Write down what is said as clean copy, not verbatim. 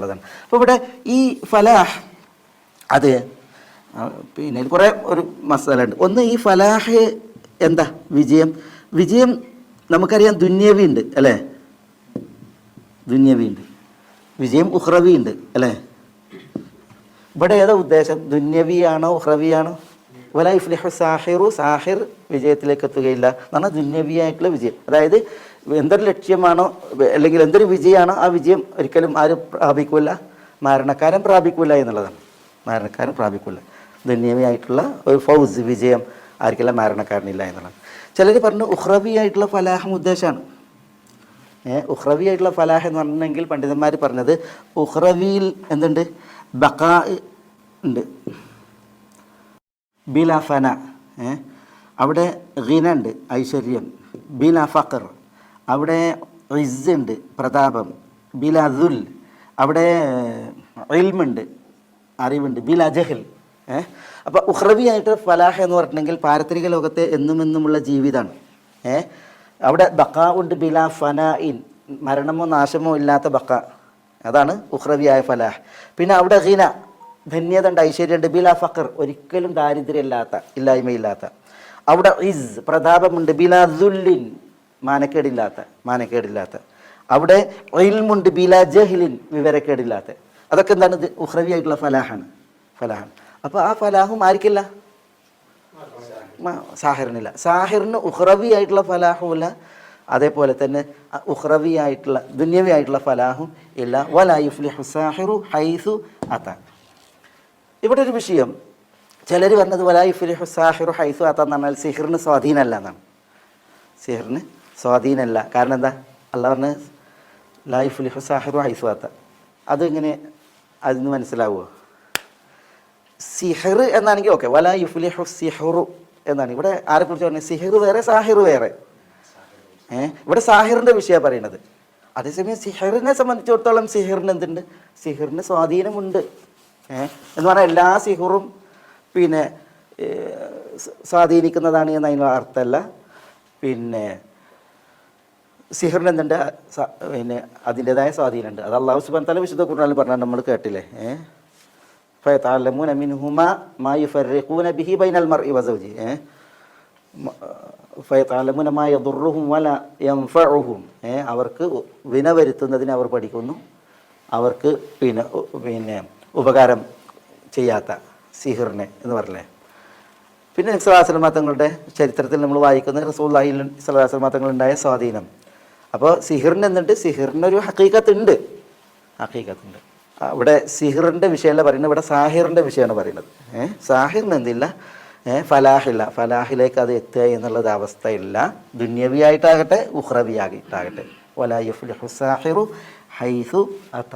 എന്നുള്ളതാണ്. അപ്പോൾ ഇവിടെ ഈ ഫലാഹ് അത് പിന്നെ കുറേ ഒരു മസാല ഉണ്ട്. ഒന്ന് ഈ ഫലാഹ് എന്താ വിജയം. വിജയം നമുക്കറിയാം ദുന്യവി ഉണ്ട് അല്ലേ, ദുന്യവി ഉണ്ട്, വിജയം ഉഹ്റവി ഉണ്ട് അല്ലേ. ഇവിടെ ഏതാ ഉദ്ദേശം, ദുന്യവിയാണോ ഉഹ്റവിയാണോ? വല യുഫ്ലിഹു സാഹിറു, സാഹിർ വിജയത്തിലേക്ക് എത്തുകയില്ല എന്ന് പറഞ്ഞാൽ ദുന്യവിയായിട്ടുള്ള വിജയം. അതായത് എന്തൊരു ലക്ഷ്യമാണോ അല്ലെങ്കിൽ എന്തൊരു വിജയമാണോ ആ വിജയം ഒരിക്കലും ആരും പ്രാപിക്കില്ല, മരണക്കാരൻ പ്രാപിക്കില്ല എന്നുള്ളതാണ്. മരണക്കാരൻ പ്രാപിക്കില്ല. ദുന്യവിയായിട്ടുള്ള ഒരു ഫൗസ് വിജയം ആർക്കെല്ലാം മരണക്കാരനില്ല എന്നുള്ളതാണ്. ചിലർ പറഞ്ഞു ഉഹ്റവി ആയിട്ടുള്ള ഫലാഹം ഉദ്ദേശമാണ്. ഉഹ്റവി ആയിട്ടുള്ള ഫലാഹ് എന്ന് പറഞ്ഞെങ്കിൽ പണ്ഡിതന്മാർ പറഞ്ഞത് ഉഹ്റവിയിൽ എന്തുണ്ട്, ബഖാ ഉണ്ട്, ബില ഫന, അവിടെ ഗിന ഉണ്ട്, ഐശ്വര്യം, ബില ഫഖർ, അവിടെ ഇസ്സ് ഉണ്ട്, പ്രതാപം, ബില ദുൽ, അവിടെ ഇൽമുണ്ട്, അറിവുണ്ട്, ബില ജഹൽ. അപ്പോൾ ഉഹ്റവി ആയിട്ട് ഫലാഹ് എന്ന് പറഞ്ഞിട്ടുണ്ടെങ്കിൽ പാരത്രിക ലോകത്തെ എന്നുമെന്നുമുള്ള ജീവിതമാണ്. അവിടെ ബക്കാ ഉണ്ട്, ബില ഫനായിൻ, മരണമോ നാശമോ ഇല്ലാത്ത ബക്ക, അതാണ് ഉഹ്റവിയായ ഫലാഹ്. പിന്നെ അവിടെ ഗിന, ധന്യത ഉണ്ട്, ഐശ്വര്യമുണ്ട്, ബില ഫഖർ, ഒരിക്കലും ദാരിദ്ര്യമില്ലാത്ത, ഇല്ലായ്മയില്ലാത്ത. അവിടെ ഇസ്, പ്രതാപമുണ്ട്, ബില ദുല്ലിൻ, മാനക്കേടില്ലാത്ത. അവിടെ ഇൽമുണ്ട്, ബില ജഹ്ലിൻ, വിവരക്കേടില്ലാത്ത. അതൊക്കെ എന്താണ്, ഇത് ഉഹ്റവി ആയിട്ടുള്ള ഫലാഹാണ്. അപ്പോൾ ആ ഫലാഹും ആർക്കില്ല, സാഹിറിനില്ല. സാഹിറിന് ഉഹ്റവി ആയിട്ടുള്ള ഫലാഹുമില്ല, അതേപോലെ തന്നെ ഉഹ്റവി ആയിട്ടുള്ള ദുന്യവി ആയിട്ടുള്ള ഫലാഹും ഇല്ല. വലാ യുഫ്ലിഹു സാഹിറു ഹൈസു അത. ഇവിടെ ഒരു വിഷയം, ചിലർ പറഞ്ഞത് വലാ യുഫ്ലിഹു സാഹിറു ഹൈസു അത എന്ന് പറഞ്ഞാൽ സിഹിറിന് സ്വാധീനമല്ല എന്നാണ്. സിഹിറിന് സ്വാധീനമല്ല. കാരണം എന്താ, അള്ളാഹ് പറഞ്ഞ ലാ യുഫ്ലിഹു സാഹിറു ഹൈസു അത, അതിങ്ങനെ അതിന് മനസ്സിലാവുമോ? സിഹിർ എന്നാണെങ്കിൽ ഓക്കെ, വലാ യുഫ്ലിഹു സിഹ്റു എന്നാണ്. ഇവിടെ ആരെക്കുറിച്ച് പറഞ്ഞത്, സിഹിർ വേറെ സാഹിർ വേറെ. ഇവിടെ സാഹിറിൻ്റെ വിഷയമാണ് പറയുന്നത്. അതേസമയം സിഹിറിനെ സംബന്ധിച്ചിടത്തോളം സിഹിറിന് എന്തുണ്ട്, സിഹിറിന് സ്വാധീനമുണ്ട് എന്ന് പറഞ്ഞാൽ എല്ലാ സിഹിറും പിന്നെ സ്വാധീനിക്കുന്നതാണ് എന്നതിന് അർത്ഥമല്ല. പിന്നെ സിഹിറിന് എന്തുണ്ട്, പിന്നെ അതിൻ്റെതായ സ്വാധീനമുണ്ട്. അത് അല്ലാഹു സുബ്ഹാനഹു വ തആല വിശുദ്ധ ഖുർആനിൽ പറഞ്ഞാൽ നമ്മൾ കേട്ടില്ലേ, ഫയതഅല്ലമൂന മിൻഹുമാ മാ യുഫർരിഖൂന ബിഹി ബൈനൽ മർഇ വസൗജി, ഫയതഅല്ലമൂന മാ യദുർറുഹും വലാ യൻഫഉഹും, അവർക്ക് വിന വരുത്തുന്നതിന് അവർ പഠിക്കുന്നു, അവർക്ക് പിന്നെ ഉപകാരം ചെയ്യാത്ത സിഹിറിനെ എന്ന് പറഞ്ഞില്ലേ. പിന്നെ നബി സല്ലല്ലാഹു അലൈഹി വസല്ലം തങ്ങളുടെ ചരിത്രത്തിൽ നമ്മൾ വായിക്കുന്ന റസൂലുള്ളാഹി സ്വല്ലല്ലാഹു അലൈഹി വസല്ലം തങ്ങളുണ്ടായ സ്വാധീനം. അപ്പോൾ സിഹിറിന് എന്തുണ്ട്, സിഹിറിനൊരു ഹഖീഖത്തുണ്ട്. ഇവിടെ സിഹിറിൻ്റെ വിഷയമല്ല പറയുന്നത്, ഇവിടെ സാഹിറിൻ്റെ വിഷയമാണ് പറയുന്നത്. സാഹിറിന് എന്തില്ല, ഫലാഹില്ല, ഫലാഹിലേക്ക് അത് എത്തുക എന്നുള്ളത് അവസ്ഥയില്ല. ദുന്യവിയായിട്ടാകട്ടെ ഉഹ്റവിയായിട്ടാകട്ടെ. വലാ യുഫ്ലിഹു സാഹിറു ഹൈസു അത.